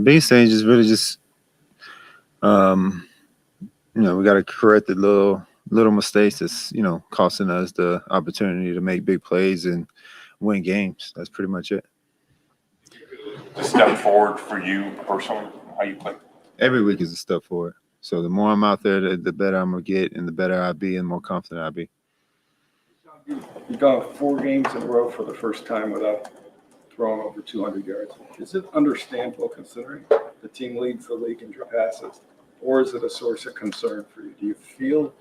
Biggest thing is really just um, we got to correct the little mistakes that's costing us the opportunity to make big plays and win games. That's pretty much it. To step forward for you personally, how you play? Every week is a step forward. So the more I'm out there, the better I'm gonna get, and the better I be, and the more confident I be. You've gone 4 games in a row for the first time without throwing over 200 yards. Is it understandable considering the team leads the league in drop passes, or is it a source of concern for you? Do you feel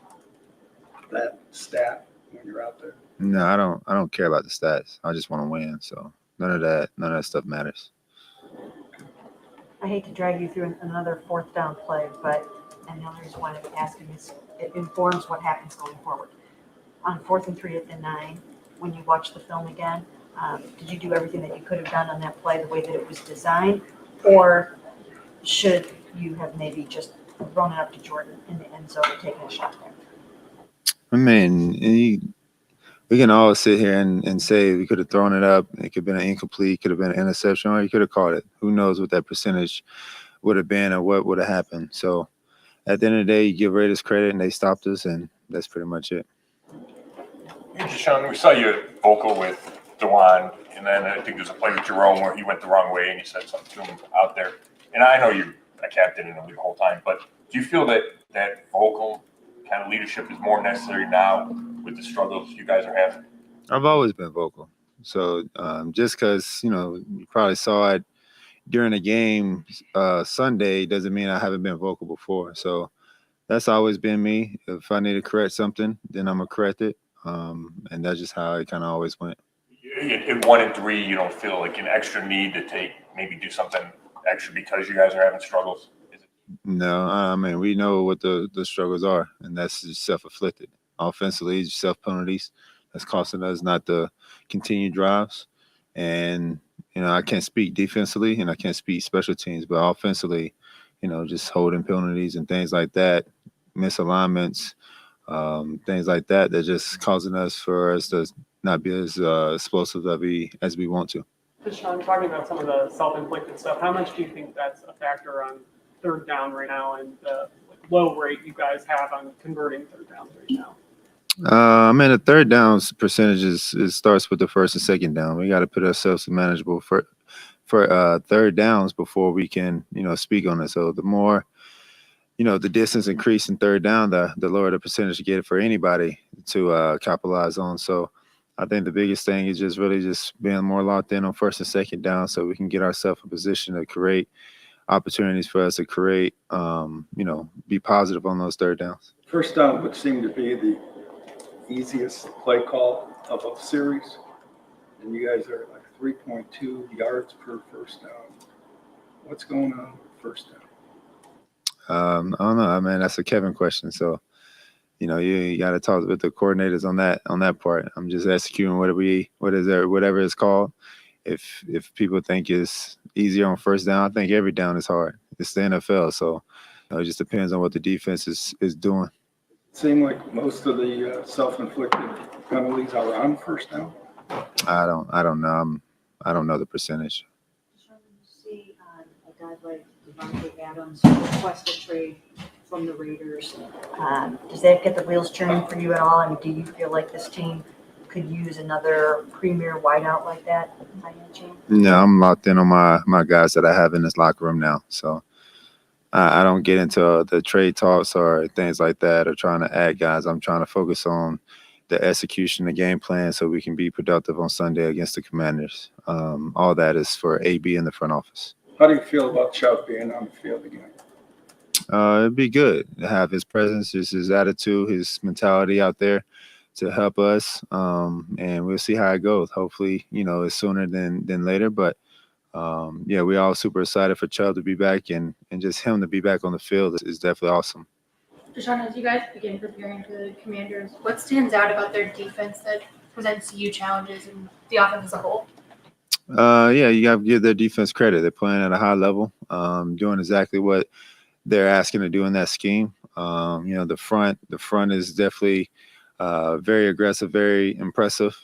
that stat when you're out there? No, I don't care about the stats. I just want to win. So none of that stuff matters. I hate to drag you through another fourth down play, but and the only reason why I'm asking is it informs what happens going forward. On 4th and 3 at the 9, when you watch the film again, did you do everything that you could have done on that play the way that it was designed, or should you have maybe just thrown it up to Jordan in the end zone and taken a shot there? I mean, we can all sit here and say we could have thrown it up. It could have been an incomplete, could have been an interception, or you could have caught it. Who knows what that percentage would have been or what would have happened. So at the end of the day, you give Raiders credit, and they stopped us, and that's pretty much it. Deshaun, we saw you vocal with Dewan, and then I think there's a play with Jerome where he went the wrong way and you said something to him out there. And I know you're a captain and the whole time, but do you feel that that vocal kind of leadership is more necessary now with the struggles you guys are having? I've always been vocal. So just because, you probably saw it during the game Sunday doesn't mean I haven't been vocal before. So that's always been me. If I need to correct something, then I'm going to correct it. And that's just how it kind of always went. In 1 and 3, you don't feel like an extra need to maybe do something extra because you guys are having struggles? No, I mean, we know what the struggles are, and that's just self-inflicted. Offensively, self-penalties. That's costing us not to continue drives. And, I can't speak defensively and I can't speak special teams, but offensively, just holding penalties and things like that, misalignments, things like that, that's just causing us to not be as explosive as we want to. Deshaun, talking about some of the self-inflicted stuff, how much do you think that's a factor on third down right now and the low rate you guys have on converting third downs right now? I mean, the third downs percentages it starts with the first and second down. We got to put ourselves in manageable for third downs before we can speak on it. So the more the distance increase in third down, the lower the percentage you get for anybody to capitalize on. So I think the biggest thing is just really just being more locked in on first and second down so we can get ourselves in position to create opportunities for us to create, be positive on those third downs. First down would seem to be the easiest play call of a series, and you guys are like 3.2 yards per first down. What's going on with first down? I don't know. I mean, that's a Kevin question. So, you got to talk with the coordinators on that part. I'm just executing whatever it's called. If people think it's easier on first down, I think every down is hard. It's the NFL, so it just depends on what the defense is doing. It seemed like most of the self-inflicted penalties are on first down. I don't know. I don't know the percentage. Sean, you see a guy like Devontae Adams request a trade from the Raiders. Does that get the wheels turning for you at all? I mean, do you feel like this team could use another premier wideout like that by any chance? No, I'm locked in on my guys that I have in this locker room now. So I don't get into the trade talks or things like that or trying to add guys. I'm trying to focus on the execution, the game plan, so we can be productive on Sunday against the Commanders. All that is for AB in the front office. How do you feel about Chubb being on the field again? It'd be good to have his presence, just his attitude, his mentality out there to help us. And we'll see how it goes. Hopefully, it's sooner than later. But we're all super excited for Chubb to be back and just him to be back on the field is definitely awesome. Deshaun, as you guys begin preparing for the Commanders, what stands out about their defense that presents you challenges and the offense as a whole? You got to give their defense credit. They're playing at a high level, doing exactly what they're asking to do in that scheme. The front is definitely very aggressive, very impressive.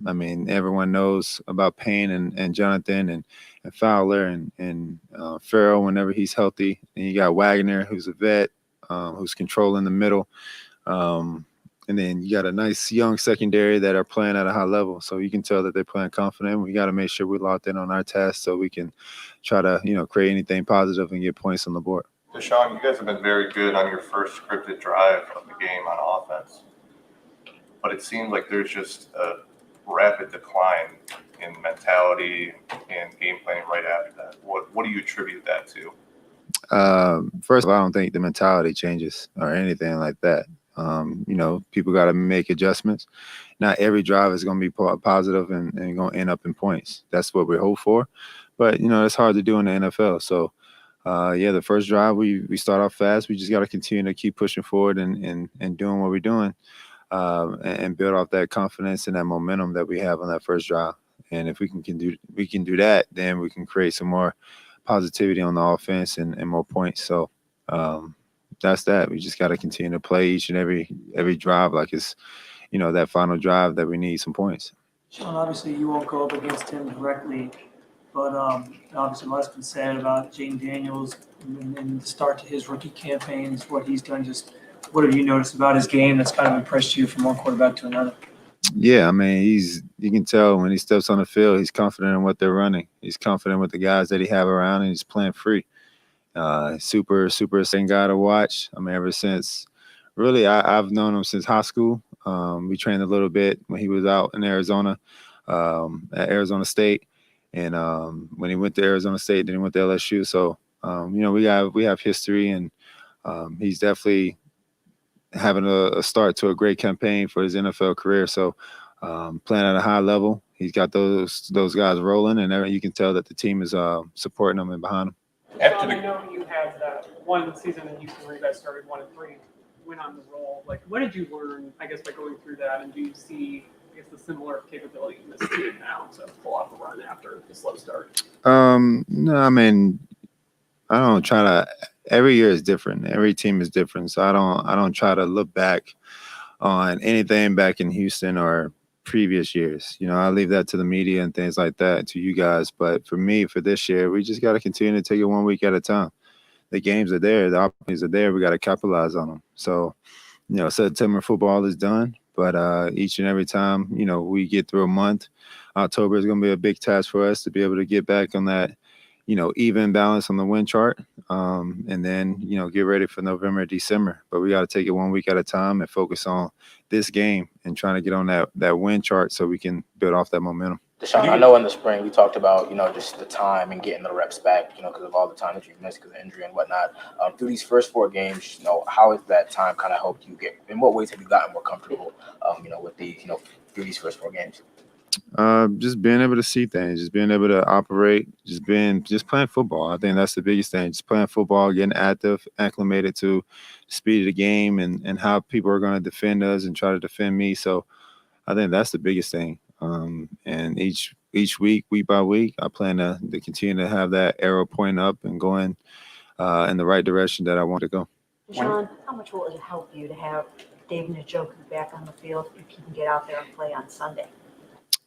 I mean, everyone knows about Payne and Jonathan and Fowler and Farrell whenever he's healthy. And you got Wagner, who's a vet, who's controlling the middle. And then you got a nice young secondary that are playing at a high level. So you can tell that they're playing confident. We got to make sure we're locked in on our task so we can try to, create anything positive and get points on the board. Deshaun, you guys have been very good on your first scripted drive of the game on offense, but it seems like there's just a rapid decline in mentality and game planning right after that. What do you attribute that to? First of all, I don't think the mentality changes or anything like that. People got to make adjustments. Not every drive is going to be positive and going to end up in points. That's what we hope for. But, it's hard to do in the NFL. So, the first drive, we start off fast. We just got to continue to keep pushing forward and doing what we're doing and build off that confidence and that momentum that we have on that first drive. And if we can do that, then we can create some more positivity on the offense and more points. So that's that. We just got to continue to play each and every drive like it's, that final drive that we need some points. Sean, obviously you won't go up against him directly, but obviously a lot's been said about Jaden Daniels and the start to his rookie campaigns, what he's done. Just what have you noticed about his game that's kind of impressed you from one quarterback to another? Yeah, I mean, you can tell when he steps on the field, he's confident in what they're running. He's confident with the guys that he have around, and he's playing free. Super, super exciting guy to watch. I mean, ever since really I've known him since high school. We trained a little bit when he was out in Arizona, at Arizona State. And when he went to Arizona State, then he went to LSU. So, we have history, and he's definitely having a start to a great campaign for his NFL career. So playing at a high level, he's got those guys rolling, and you can tell that the team is supporting him and behind him. Sean, I know you had that one season in Houston where you guys started 1-3, went on the roll. Like, what did you learn, I guess, by going through that? And do you see, I guess, the similar capability in this team now to pull off a run after the slow start? No, I mean, I don't try to. Every year is different. Every team is different. So I don't try to look back on anything back in Houston or previous years. I leave that to the media and things like that, to you guys. But for me, for this year, we just got to continue to take it 1 week at a time. The games are there. The opportunities are there. We got to capitalize on them. So, September football is done. But each and every time, we get through a month, October is going to be a big task for us to be able to get back on that, even balance on the win chart. And then, get ready for November, December. But we got to take it 1 week at a time and focus on this game and trying to get on that win chart so we can build off that momentum. Deshaun, I know in the spring we talked about, just the time and getting the reps back, because of all the time that you've missed because of injury and whatnot. Through these first 4 games, how has that time kind of helped you get? In what ways have you gotten more comfortable, with these, through these first 4 games? Just being able to see things, just being able to operate, just playing football. I think that's the biggest thing. Just playing football, getting active, acclimated to the speed of the game and how people are going to defend us and try to defend me. So I think that's the biggest thing. And each week by week, I plan to continue to have that arrow pointing up and going in the right direction that I want to go. Deshaun, how much will it help you to have David Njoku back on the field if he can get out there and play on Sunday?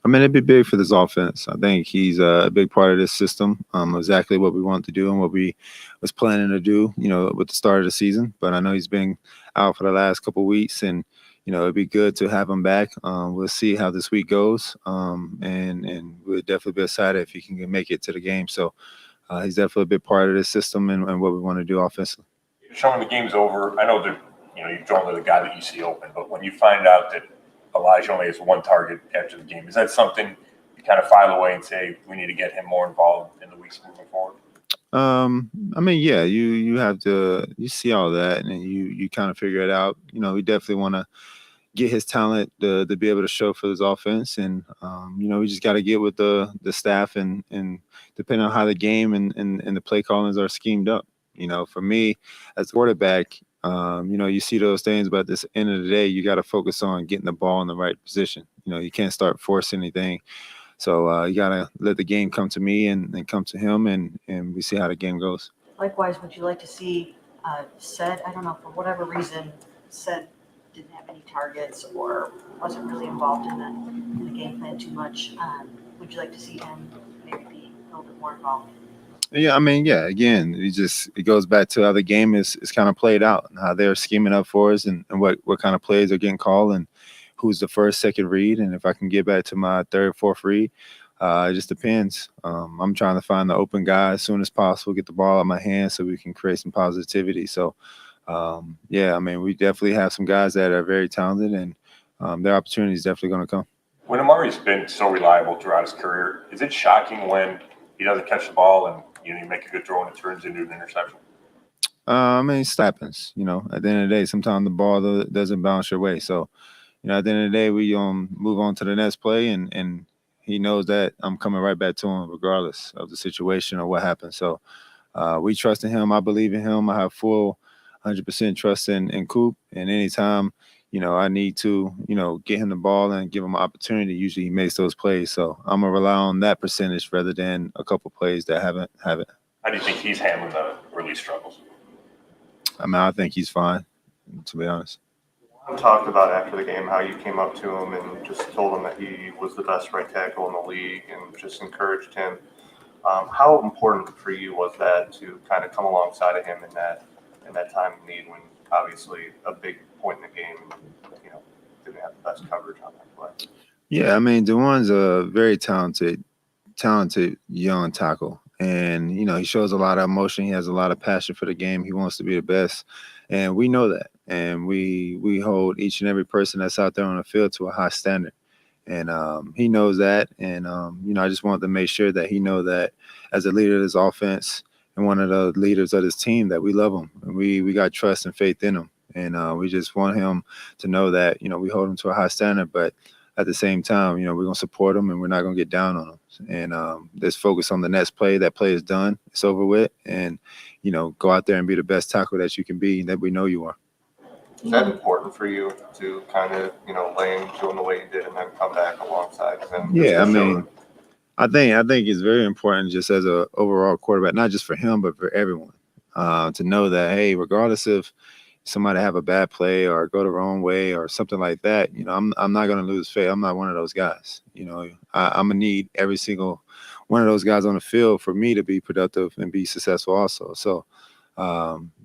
I mean, it'd be big for this offense. I think he's a big part of this system, exactly what we want to do and what we was planning to do, with the start of the season. But I know he's been out for the last couple of weeks, and, it'd be good to have him back. We'll see how this week goes, and we'll definitely be excited if he can make it to the game. So he's definitely a big part of this system and what we want to do offensively. Showing the game's over, I know that, you don't know the guy that you see open, but when you find out that Elijah only has 1 target after the game, is that something you kind of file away and say we need to get him more involved in the weeks moving forward? I mean, yeah, you have to, you see all that and you kind of figure it out. We definitely want to get his talent to be able to show for this offense. And, we just got to get with the staff and depending on how the game and the play callings are schemed up. For me as a quarterback, you see those things, but at the end of the day, you got to focus on getting the ball in the right position. You can't start forcing anything. So you got to let the game come to me and come to him, and we see how the game goes. Likewise, would you like to see said, I don't know, for whatever reason, said didn't have any targets or wasn't really involved in the game plan too much. Would you like to see him maybe be a little bit more involved? Yeah, I mean, yeah. Again, it goes back to how the game is kind of played out and how they're scheming up for us and what kind of plays are getting called and who's the first, second read, and if I can get back to my third, fourth read. It just depends. I'm trying to find the open guy as soon as possible, get the ball out of my hands so we can create some positivity. So, yeah, I mean, we definitely have some guys that are very talented, and their opportunity is definitely going to come. When Amari's been so reliable throughout his career, is it shocking when he doesn't catch the ball and you make a good throw and it turns into an interception? I mean, it happens. At the end of the day, sometimes the ball doesn't bounce your way. So, at the end of the day, we move on to the next play, and he knows that I'm coming right back to him regardless of the situation or what happens. So we trust in him. I believe in him. I have full 100% trust in Coop. And anytime, I need to, get him the ball and give him an opportunity, usually he makes those plays. So I'm going to rely on that percentage rather than a couple plays that haven't. How do you think he's handling the release struggles? I mean, I think he's fine, to be honest. Talked about after the game how you came up to him and just told him that he was the best right tackle in the league and just encouraged him. How important for you was that to kind of come alongside of him in that time of need when obviously a big point in the game, didn't have the best coverage on that play? Yeah, I mean, DeJuan's a very talented young tackle. And, he shows a lot of emotion. He has a lot of passion for the game. He wants to be the best. And we know that. And we hold each and every person that's out there on the field to a high standard. And he knows that. And, I just wanted to make sure that he know that as a leader of this offense and one of the leaders of this team that we love him. And we got trust and faith in him. And we just want him to know that, we hold him to a high standard. But at the same time, we're going to support him and we're not going to get down on him. And let's focus on the next play. That play is done. It's over with. And, go out there and be the best tackle that you can be that we know you are. Is that important for you to kind of, lay into him the way you did and then come back alongside him? Yeah, I mean, I think it's very important just as a overall quarterback, not just for him, but for everyone, to know that, hey, regardless if somebody have a bad play or go the wrong way or something like that, I'm not going to lose faith. I'm not one of those guys. I'm going to need every single one of those guys on the field for me to be productive and be successful also. So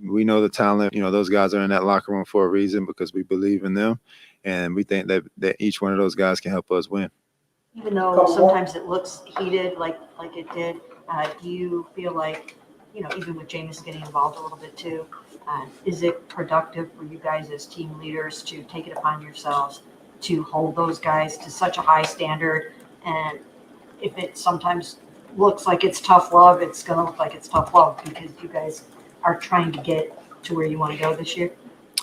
we know the talent, those guys are in that locker room for a reason because we believe in them. And we think that each one of those guys can help us win. Even though sometimes it looks heated like it did, do you feel like, even with Jameis getting involved a little bit too, is it productive for you guys as team leaders to take it upon yourselves to hold those guys to such a high standard? And if it sometimes looks like it's tough love, it's going to look like it's tough love because you guys are trying to get to where you want to go this year?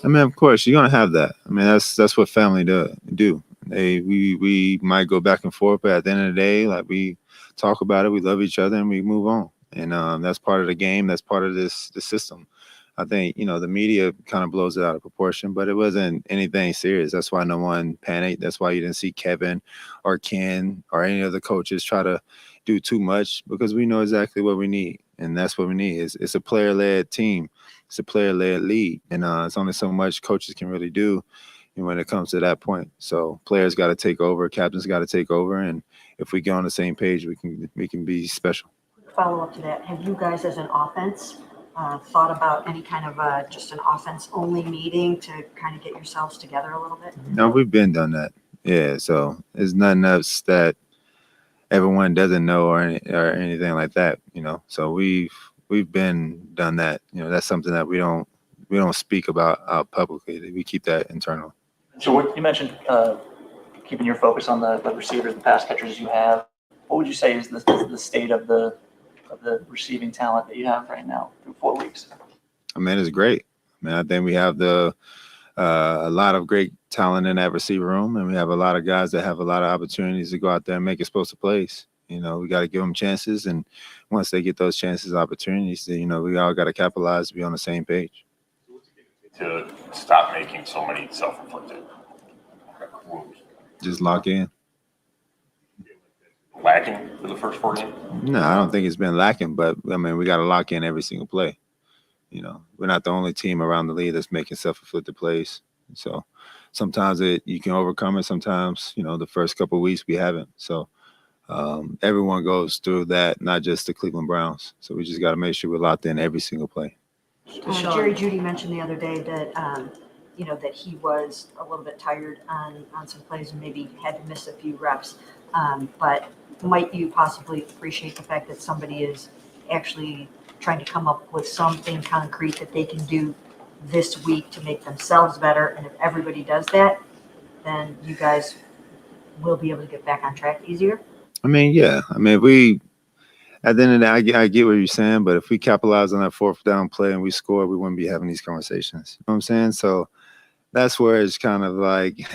I mean, of course, you're going to have that. I mean, that's what family do. We might go back and forth, but at the end of the day, like we talk about it, we love each other, and we move on. And that's part of the game. That's part of the system. I think, the media kind of blows it out of proportion, but it wasn't anything serious. That's why no one panicked. That's why you didn't see Kevin or Ken or any of the coaches try to do too much because we know exactly what we need. And that's what we need. It's a player-led team. It's a player-led league. And it's only so much coaches can really do when it comes to that point. So players got to take over. Captains got to take over. And if we get on the same page, we can be special. Follow up to that. Have you guys as an offense thought about any kind of just an offense-only meeting to kind of get yourselves together a little bit? No, we've been done that. Yeah, so it's nothing else that everyone doesn't know or anything like that, So we've been done that. That's something that we don't speak about out publicly. We keep that internal. So you mentioned keeping your focus on the receivers, the pass catchers you have. What would you say is the state of the receiving talent that you have right now through 4 weeks? I mean, it's great. I mean, I think we have a lot of great talent in that receiver room, and we have a lot of guys that have a lot of opportunities to go out there and make explosive plays. We got to give them chances, and once they get those chances, opportunities, we all got to capitalize to be on the same page. To stop making so many self-inflicted wounds. Just lock in. Lacking for the first 4 games? No, I don't think it's been lacking, but I mean, we got to lock in every single play. We're not the only team around the league that's making self-inflicted plays. So sometimes you can overcome it. Sometimes, the first couple of weeks we haven't. So everyone goes through that, not just the Cleveland Browns. So we just got to make sure we're locked in every single play. Jerry Judy mentioned the other day that, that he was a little bit tired on some plays and maybe had to miss a few reps. But might you possibly appreciate the fact that somebody is actually trying to come up with something concrete that they can do this week to make themselves better? And if everybody does that, then you guys will be able to get back on track easier? I mean, yeah. I mean, if at the end of the day, I get what you're saying, but if we capitalize on that fourth down play and we score, we wouldn't be having these conversations. You know what I'm saying? So that's where it's kind of like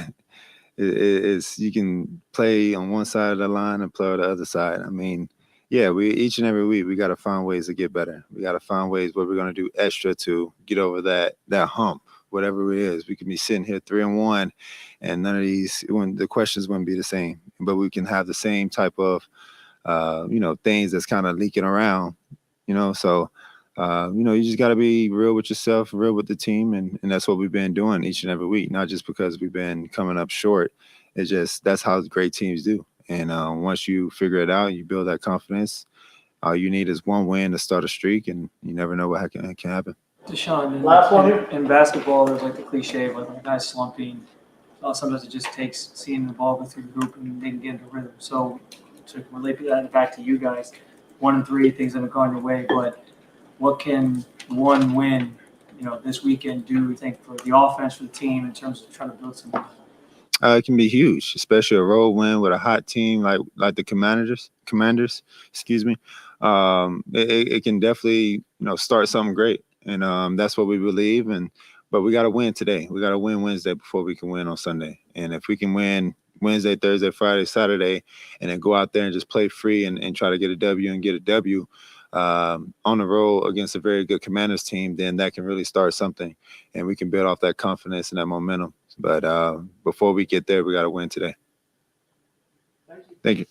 it's you can play on one side of the line and play on the other side. I mean, yeah, we each and every week we got to find ways to get better. We got to find ways where we're going to do extra to get over that hump, whatever it is. We can be sitting here 3-1, and none of these the questions wouldn't be the same, but we can have the same type of things that's kind of leaking around, so you just got to be real with yourself, real with the team, and that's what we've been doing each and every week, not just because we've been coming up short. It's just that's how great teams do. And once you figure it out, you build that confidence. All you need is one win to start a streak, and you never know what can happen. Deshaun, in basketball, there's like the cliche of like guys slumping. Sometimes it just takes seeing the ball go through the group and they can get into rhythm. So to relate that back to you guys, 1-3, things haven't gone your way, but what can one win, this weekend do, you think, for the offense, for the team, in terms of trying to build something? It can be huge, especially a road win with a hot team like the Commanders. Excuse me. It can definitely start something great, and that's what we believe. But we got to win today. We got to win Wednesday before we can win on Sunday. And if we can win Wednesday, Thursday, Friday, Saturday, and then go out there and just play free and try to get a W and get a W on the road against a very good Commanders team, then that can really start something, and we can build off that confidence and that momentum. But before we get there, we got to win today. Thank you.